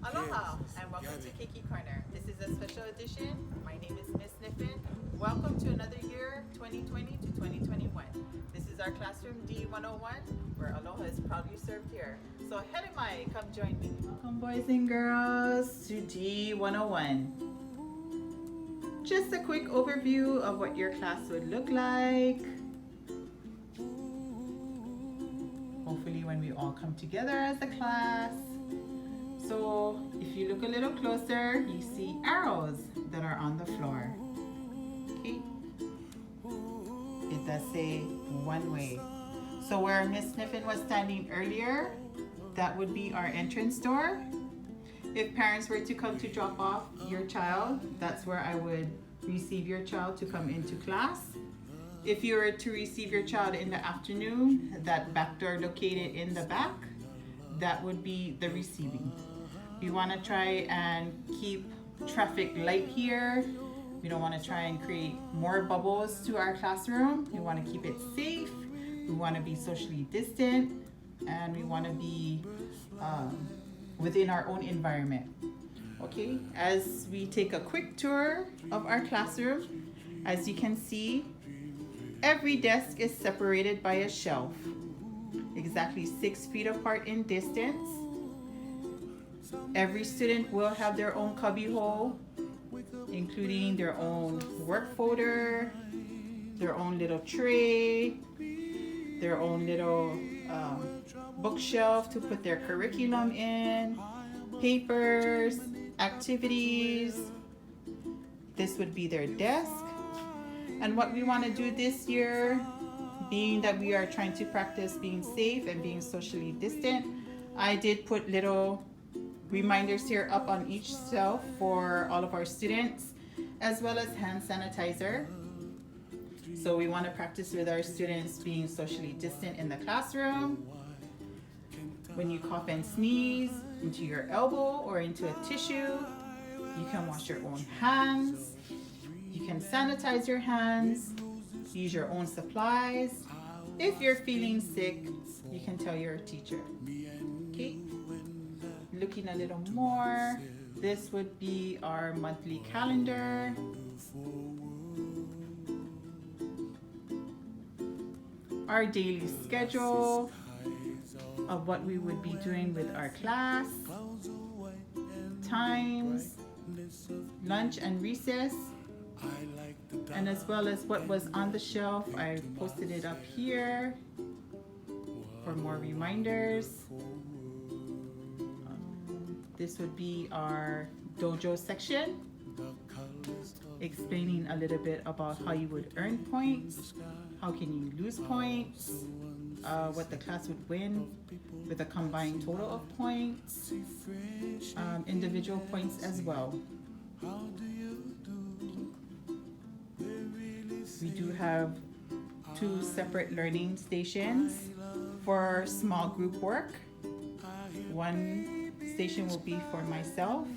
Aloha and welcome to Kiki Corner. This is a special edition. My name is Miss Niffin. Welcome to another year, 2020 to 2021. This is our classroom D101 where Aloha is proudly served here. So Helen Mai, come join me. Welcome boys and girls to D101. Just a quick overview of what your class would look like. Hopefully when we all come together as a class. So if you look a little closer, you see arrows that are on the floor. Okay? It does say one way. So where Miss Sniffin was standing earlier, that would be our entrance door. If parents were to come to drop off your child, that's where I would receive your child to come into class. If you were to receive your child in the afternoon, that back door located in the back, that would be the receiving. We want to try and keep traffic light here. We don't want to try and create more bubbles to our classroom. We want to keep it safe. We want to be socially distant, and we want to be within our own environment. Okay, as we take a quick tour of our classroom, as you can see, every desk is separated by a shelf, exactly 6 feet apart in distance. Every student will have their own cubbyhole, including their own work folder, their own little tray, their own little bookshelf to put their curriculum in, papers, activities. This would be their desk. And what we want to do this year, being that we are trying to practice being safe and being socially distant, I did put little reminders here up on each shelf for all of our students, as well as hand sanitizer. So we want to practice with our students being socially distant in the classroom. When you cough and sneeze into your elbow or into a tissue, you can wash your own hands. You can sanitize your hands, use your own supplies. If you're feeling sick, you can tell your teacher. Okay? Looking a little more, this would be our monthly calendar. Our daily schedule of what we would be doing with our class, times, lunch and recess, and as well as what was on the shelf. I posted it up here for more reminders. This would be our dojo section, explaining a little bit about how you would earn points, how can you lose points, what the class would win with a combined total of points, individual points as well. We do have 2 separate learning stations for small group work. One station will be for myself.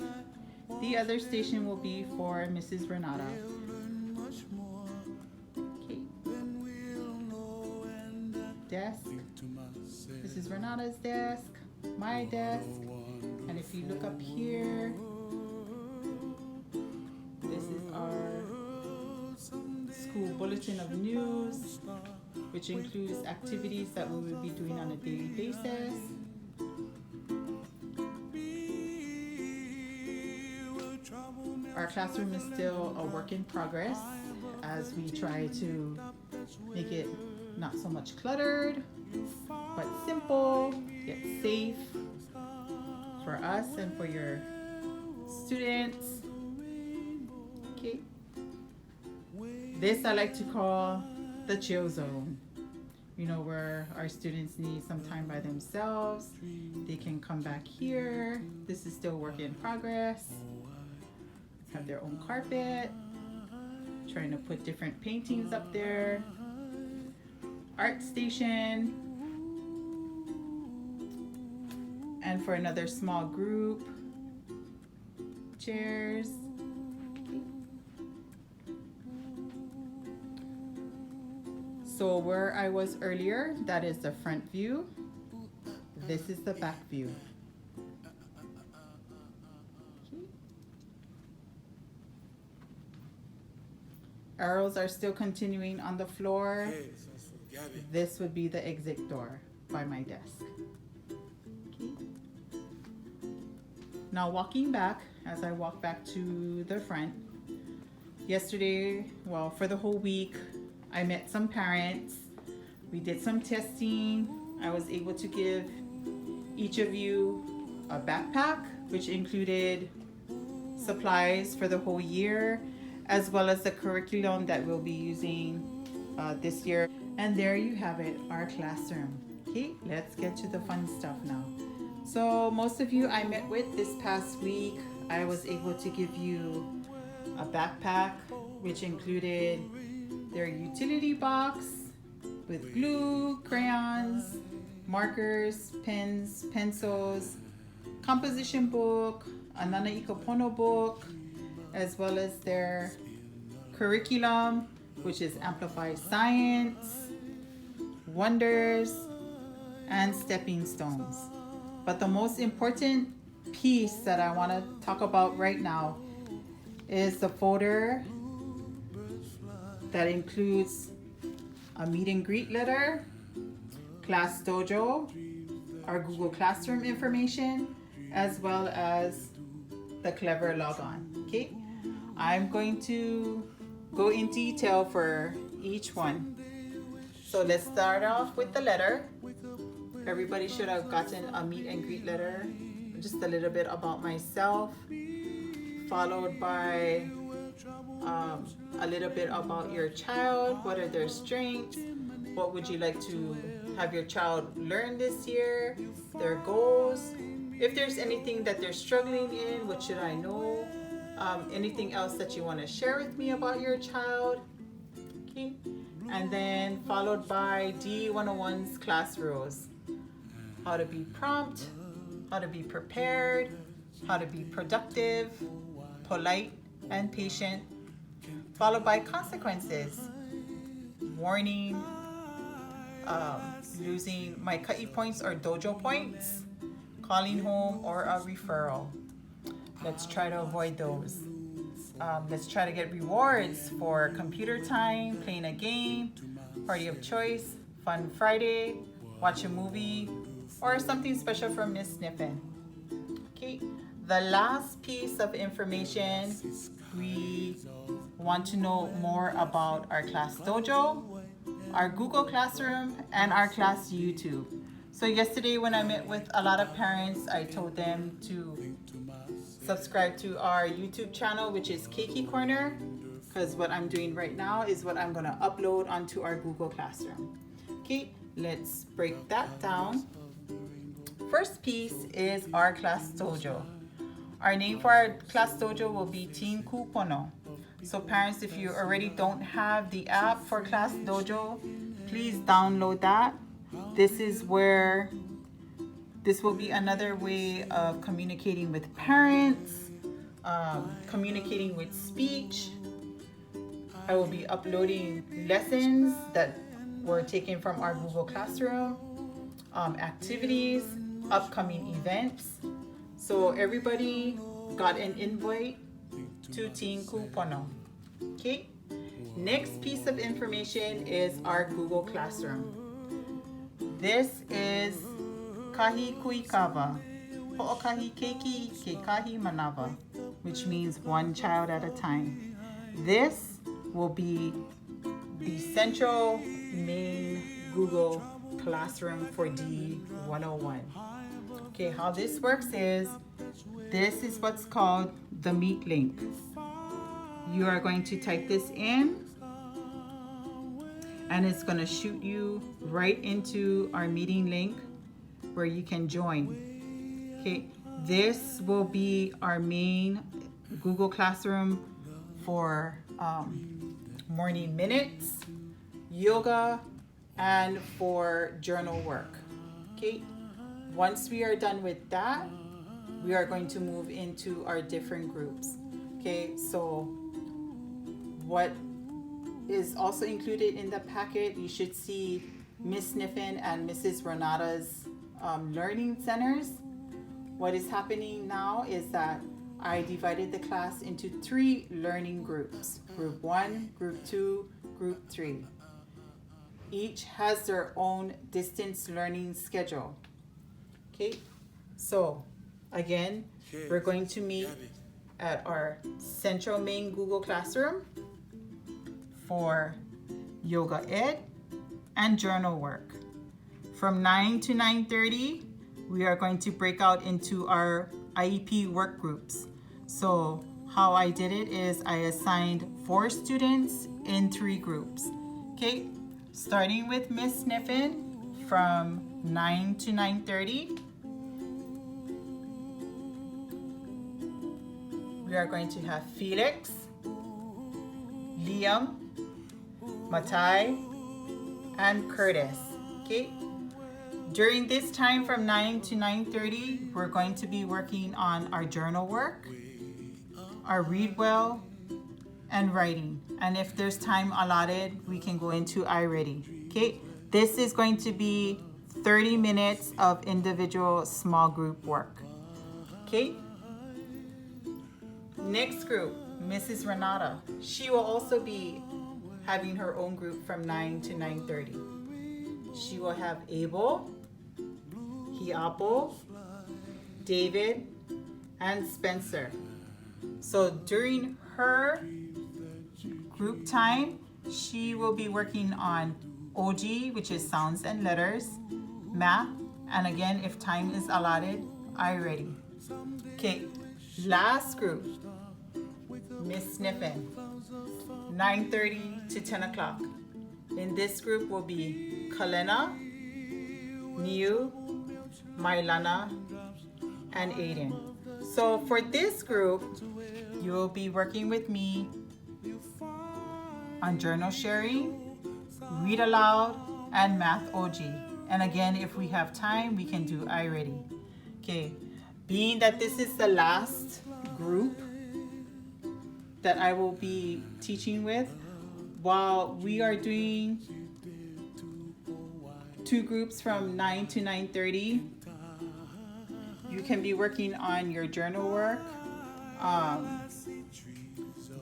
The other station will be for Mrs. Renata. Okay. Desk. Mrs. Renata's desk. My desk. And if you look up here, this is our school bulletin of news, which includes activities that we will be doing on a daily basis. Our classroom is still a work in progress as we try to make it not so much cluttered, but simple, yet safe for us and for your students. Okay. This I like to call the chill zone. You know, where our students need some time by themselves. They can come back here. This is still work in progress. Have their own carpet. Trying to put different paintings up there. Art station. And for another small group, chairs. So where I was earlier, that is the front view. This is the back view. Arrows are still continuing on the floor. This would be the exit door by my desk. Okay. Now walking back, as I walk back to the front, yesterday, well, for the whole week, I met some parents. We did some testing. I was able to give each of you a backpack, which included supplies for the whole year, as well as the curriculum that we'll be using this year. And there you have it, our classroom. Okay, let's get to the fun stuff now. So most of you I met with this past week, I was able to give you a backpack, which included their utility box with glue, crayons, markers, pens, pencils, composition book, a Nana Ikapono book, as well as their curriculum, which is Amplified Science, Wonders, and Stepping Stones. But the most important piece that I want to talk about right now is the folder that includes a meet and greet letter, Class Dojo, our Google Classroom information, as well as the Clever Logon. Okay, I'm going to go in detail for each one. So let's start off with the letter. Everybody should have gotten a meet and greet letter, just a little bit about myself, followed by a little bit about your child. What are their strengths? What would you like to have your child learn this year? Their goals. If there's anything that they're struggling in, what should I know? Anything else that you want to share with me about your child? Okay. And then followed by D101's class rules. How to be prompt, how to be prepared, how to be productive, polite, and patient. Followed by consequences. Warning, losing my ka'i points or dojo points, calling home, or a referral. Let's try to avoid those. Let's try to get rewards for computer time, playing a game, party of choice, fun Friday, watch a movie, or something special from Miss Sniffin. Okay, the last piece of information, we want to know more about our class dojo, our Google Classroom, and our class YouTube. So yesterday when I met with a lot of parents, I told them to subscribe to our YouTube channel, which is Keiki Corner, because what I'm doing right now is what I'm going to upload onto our Google Classroom. Okay, let's break that down. First piece is our class dojo. Our name for our class dojo will be Teen Kupono. So parents, if you already don't have the app for class dojo, please download that. This will be another way of communicating with parents, communicating with speech. I will be uploading lessons that were taken from our Google Classroom, activities, upcoming events. So everybody got an invite to Teen Kupono. Okay. Next piece of information is our Google Classroom. This is Kahi Kuikawa, Ho'okahi Keiki Ke Kahi Manawa, which means one child at a time. This will be the central main Google Classroom for D101. Okay, how this works is, this is what's called the Meet link. You are going to type this in, and it's going to shoot you right into our meeting link where you can join. Okay, this will be our main Google Classroom for morning minutes, yoga, and for journal work. Okay, once we are done with that, we are going to move into our different groups. Okay, so what is also included in the packet, you should see Miss Sniffin and Mrs. Renata's learning centers. What is happening now is that I divided the class into 3 learning groups. Group 1, Group 2, Group 3. Each has their own distance learning schedule. Okay, so again, we're going to meet at our central main Google Classroom for yoga ed and journal work. From 9 to 9:30, we are going to break out into our IEP work groups. So how I did it is I assigned 4 students in 3 groups. Okay, starting with Miss Sniffen from 9 to 9:30. We are going to have Felix, Liam, Matai, and Curtis. Okay. During this time from 9 to 9:30, we're going to be working on our journal work, our read well, and writing. And if there's time allotted, we can go into iReady. Okay. This is going to be 30 minutes of individual small group work. Okay. Next group, Mrs. Renata. She will also be having her own group from 9 to 9:30. She will have Abel, Hiapo, David, and Spencer. So during her group time, she will be working on OG, which is sounds and letters, math, and again, if time is allotted, iReady. Okay, last group, Miss Sniffen, 9:30 to 10 o'clock. In this group will be Kalena, Niu, Mailana, and Aiden. So for this group, you will be working with me on journal sharing, read aloud, and math OG. And again, if we have time, we can do iReady. Okay, being that this is the last group that I will be teaching with, while we are doing 2 groups from 9 to 9:30, you can be working on your journal work,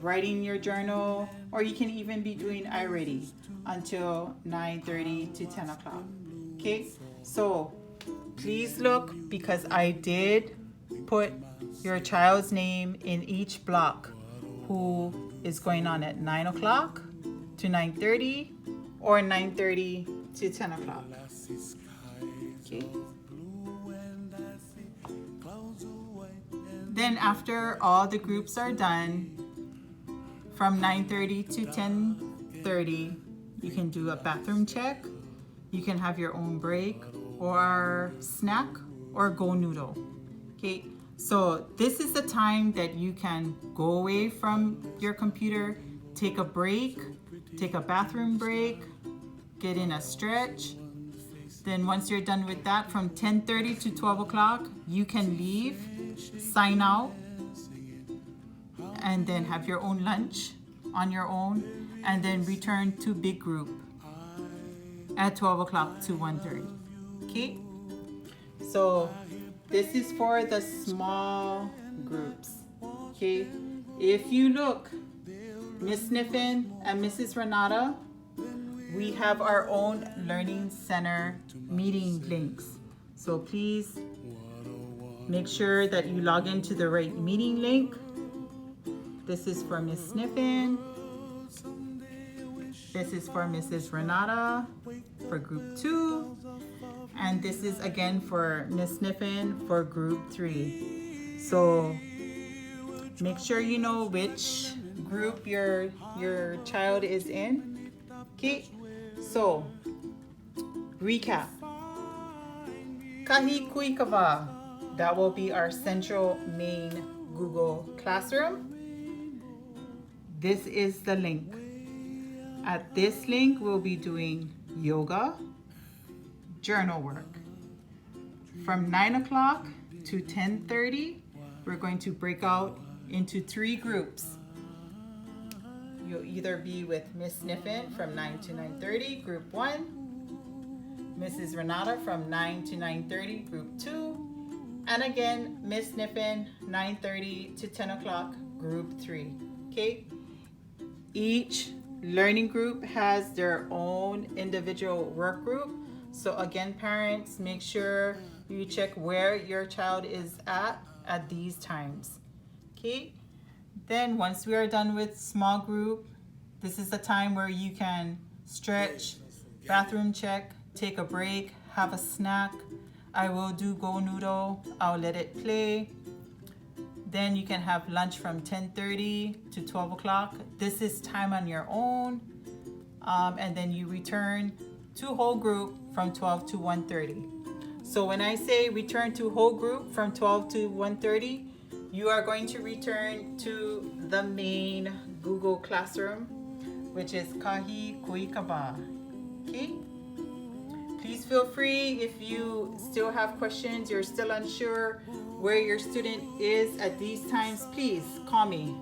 writing your journal, or you can even be doing iReady until 9:30 to 10 o'clock. Okay, so please look, because I did put your child's name in each block who is going on at 9 o'clock to 9:30 or 9:30 to 10 o'clock. Okay. Then after all the groups are done, from 9:30 to 10:30, you can do a bathroom check. You can have your own break or snack or go noodle. Okay. So this is the time that you can go away from your computer, take a break, take a bathroom break, get in a stretch. Then once you're done with that, from 10:30 to 12 o'clock, you can leave, sign out, and then have your own lunch on your own, and then return to big group at 12 o'clock to 1:30. Okay? So this is for the small groups. Okay? If you look, Miss Sniffen and Mrs. Renata, we have our own Learning Center meeting links. So please make sure that you log into the right meeting link. This is for Miss Sniffen. This is for Mrs. Renata for group 2. And this is again for Miss Sniffen for group 3. So make sure you know which group your child is in. Okay, so recap. Kahi Kuikava, that will be our central main Google Classroom. This is the link. At this link, we'll be doing yoga, journal work. From 9 o'clock to 10:30, we're going to break out into 3 groups. You'll either be with Miss Sniffen from 9 to 9:30, group 1, Mrs. Renata from 9 to 9:30, group 2, And again, Miss Niffin, 9:30 to 10 o'clock, group 3. Okay? Each learning group has their own individual work group. So again, parents, make sure you check where your child is at these times. Okay? Then once we are done with small group, this is the time where you can stretch, bathroom check, take a break, have a snack. I will do Go Noodle. I'll let it play. Then you can have lunch from 10:30 to 12 o'clock. This is time on your own. And then you return to whole group from 12 to 1:30. So when I say return to whole group from 12 to 1:30, you are going to return to the main Google Classroom, which is Kahi Kuikaba. Okay? Please feel free if you still have questions, you're still unsure where your student is at these times, please call me.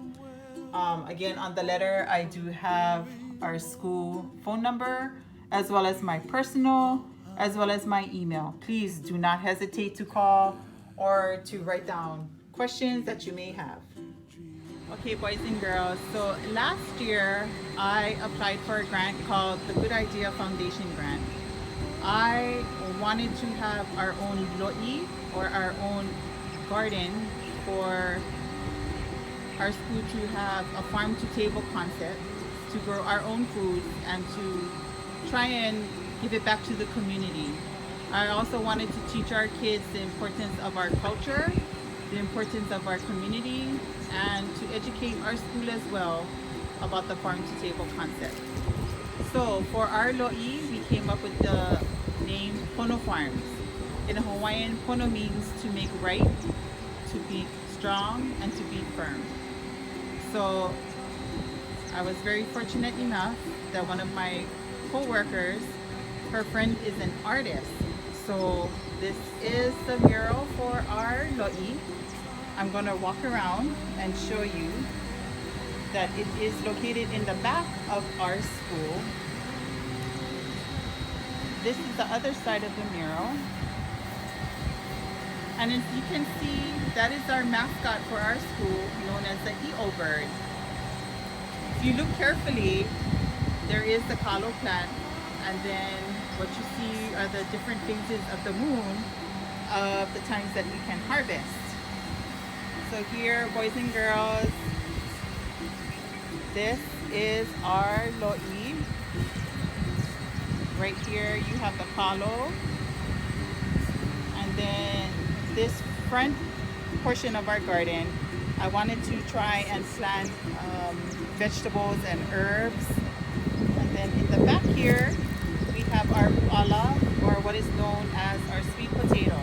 Again, on the letter, I do have our school phone number, as well as my personal, as well as my email. Please do not hesitate to call or to write down questions that you may have. Okay, boys and girls, so last year I applied for a grant called the Good Idea Foundation Grant. I wanted to have our own lo'i, or our own garden, for our school to have a farm to table concept, to grow our own food and to try and give it back to the community. I also wanted to teach our kids the importance of our culture, the importance of our community, and to educate our school as well about the farm to table concept. So for our lo'i, we came up with the name Pono Farms. In Hawaiian, Pono means to make right, to be strong, and to be firm. So I was very fortunate enough that one of my co-workers, her friend is an artist. So this is the mural for our lo'i. I'm gonna walk around and show you that it is located in the back of our school. This is the other side of the mural. And as you can see, that is our mascot for our school, known as the I'o bird. If you look carefully, there is the kalo plant, and then what you see are the different phases of the moon of the times that we can harvest. So here, boys and girls, this is our lo'i. Right here you have the kalo, and then this front portion of our garden, I wanted to try and plant vegetables and herbs. And then in the back here we have our ala, or what is known as our sweet potato.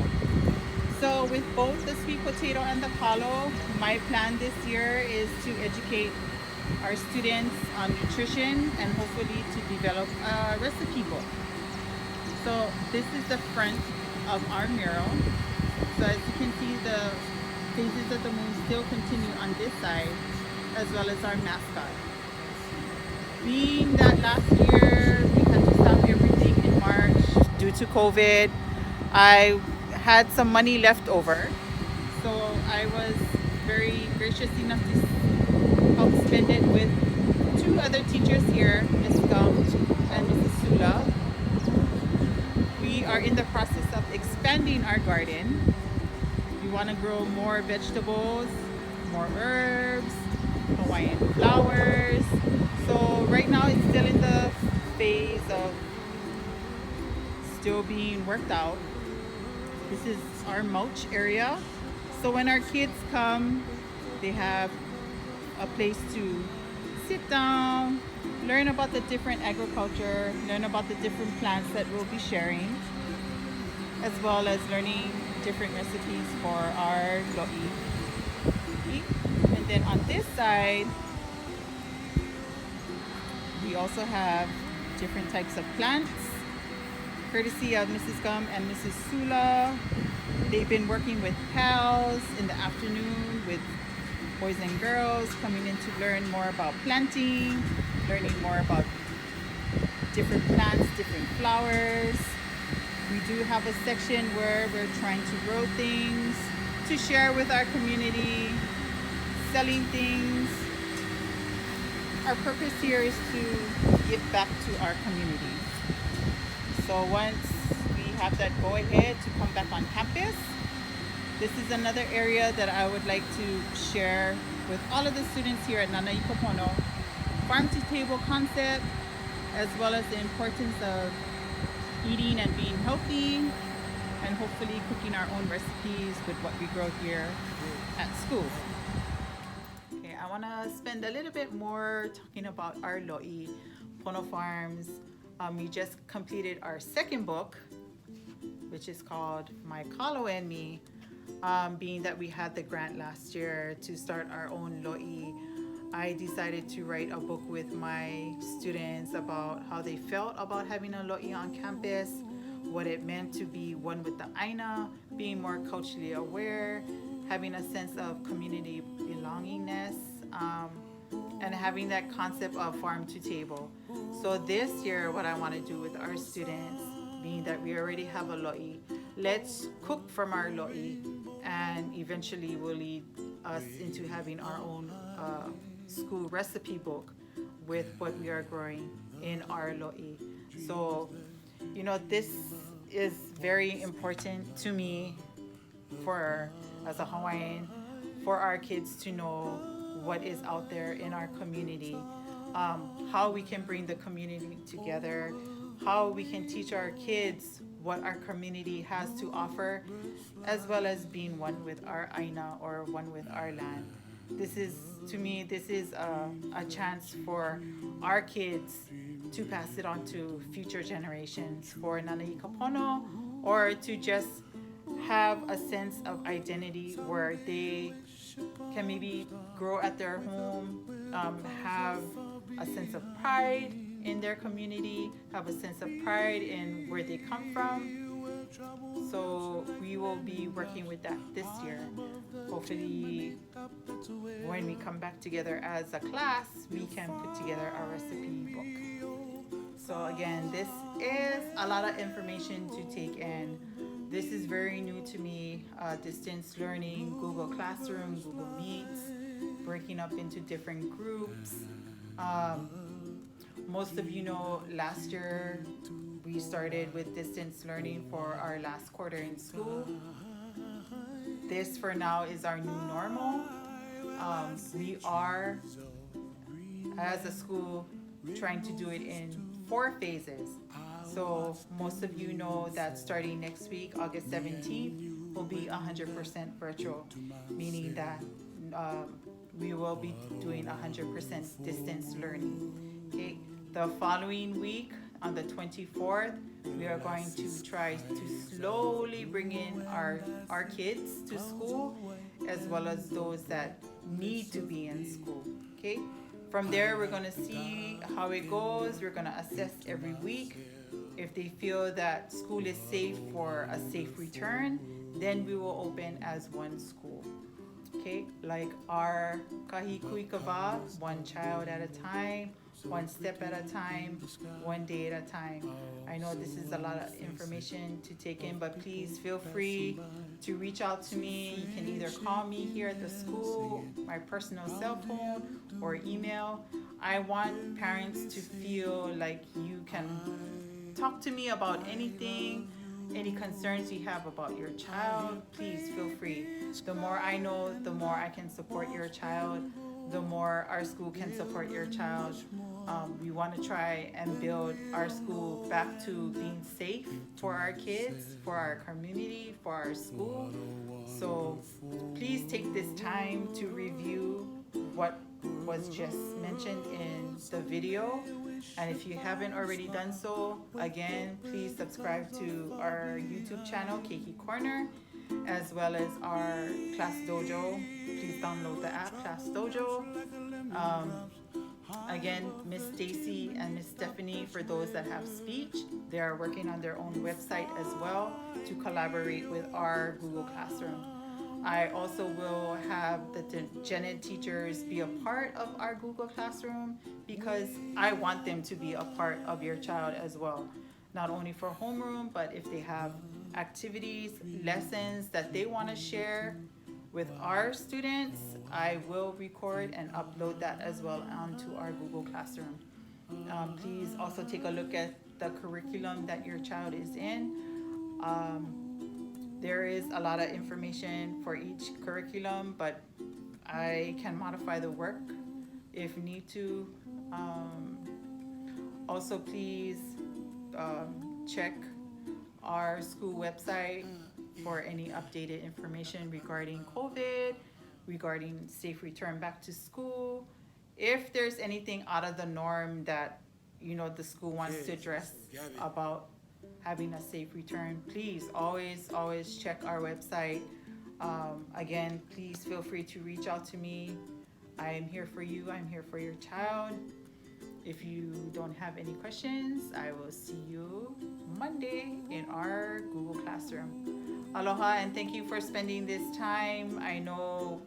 So with both the sweet potato and the kalo, my plan this year is to educate our students on nutrition and hopefully to develop a recipe book. So this is the front of our mural. So as you can see, the phases of the moon still continue on this side, as well as our mascot. Being that last year we had to stop everything in March due to COVID, I had some money left over. So I was very gracious enough to help spend it with two other teachers here, Ms. Gum and Mrs. Sula. We are in the process of expanding our garden. We want to grow more vegetables, more herbs, Hawaiian flowers. So right now it's still in the phase of still being worked out. This is our mulch area. So when our kids come, they have a place to sit down, learn about the different agriculture, learn about the different plants that we'll be sharing, as well as learning different recipes for our lo'i. And then on this side, we also have different types of plants, courtesy of Mrs. Gum and Mrs. Sula. They've been working with pals in the afternoon with boys and girls, coming in to learn more about planting, learning more about different plants, different flowers. We do have a section where we're trying to grow things, to share with our community, selling things. Our purpose here is to give back to our community. So once we have that go ahead to come back on campus, this is another area that I would like to share with all of the students here at Nana Ikopono. Farm to table concept, as well as the importance of eating and being healthy, and hopefully cooking our own recipes with what we grow here at school. Okay, I want to spend a little bit more talking about our lo'i, Pono Farms. We just completed our second book, which is called My Kalo and Me. Being that we had the grant last year to start our own lo'i, I decided to write a book with my students about how they felt about having a lo'i on campus, what it meant to be one with the Aina, being more culturally aware, having a sense of community belongingness, and having that concept of farm to table. So this year, what I want to do with our students, being that we already have a lo'i, let's cook from our lo'i, and eventually will lead us into having our own school recipe book with what we are growing in our lo'i. So, this is very important to me for as a Hawaiian, for our kids to know what is out there in our community, how we can bring the community together, how we can teach our kids what our community has to offer, as well as being one with our Aina or one with our land. This is, to me, this is a chance for our kids to pass it on to future generations, for Nana'i Kapono, or to just have a sense of identity where they can maybe grow at their home, have a sense of pride in their community, have a sense of pride in where they come from. So we will be working with that this year. Hopefully, when we come back together as a class, we can put together our recipe book. So again, this is a lot of information to take in. This is very new to me, distance learning, Google Classroom, Google Meets, breaking up into different groups. Most of you know last year we started with distance learning for our last quarter in school. This for now is our new normal. We are, as a school, trying to do it in 4 phases. So most of you know that starting next week, August 17th, will be 100% virtual, meaning that we will be doing 100% distance learning. Okay. The following week, on the 24th, we are going to try to slowly bring in our kids to school, as well as those that need to be in school. Okay. From there, we're going to see how it goes. We're going to assess every week. If they feel that school is safe for a safe return, then we will open as one school. Okay, like our kahi kuikava, one child at a time, one step at a time, one day at a time. I know this is a lot of information to take in, but please feel free to reach out to me. You can either call me here at the school, my personal cell phone, or email. I want parents to feel like you can talk to me about anything, any concerns you have about your child. Please feel free. The more I know, the more I can support your child, the more our school can support your child. We want to try and build our school back to being safe for our kids, for our community, for our school. So please take this time to review what was just mentioned in the video. And if you haven't already done so, again, please subscribe to our YouTube channel, Keiki Corner, as well as our Class Dojo. Please download the app, Class Dojo. Again, Miss Stacy and Miss Stephanie, for those that have speech, they are working on their own website as well to collaborate with our Google Classroom. I also will have the gen ed teachers be a part of our Google Classroom because I want them to be a part of your child as well. not only for homeroom, but if they have activities, lessons that they want to share with our students, I will record and upload that as well onto our Google Classroom. Please also take a look at the curriculum that your child is in. There is a lot of information for each curriculum, but I can modify the work if need to. Also, please check our school website for any updated information regarding COVID, regarding safe return back to school. If there's anything out of the norm that the school wants to address about having a safe return, please always check our website. Again, please feel free to reach out to me. I am here for you. I'm here for your child. If you don't have any questions, I will see you Monday in our Google Classroom. Aloha, and thank you for spending this time. I know,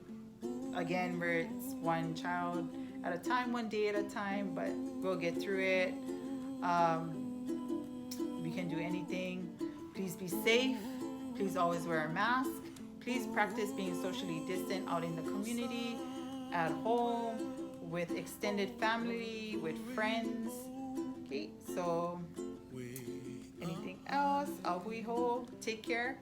again, it's one child at a time, one day at a time, but we'll get through it. We can do anything. Please be safe. Please always wear a mask. Please practice being socially distant out in the community, at home, with extended family, with friends. Okay, so anything else? Ahui ho. Take care.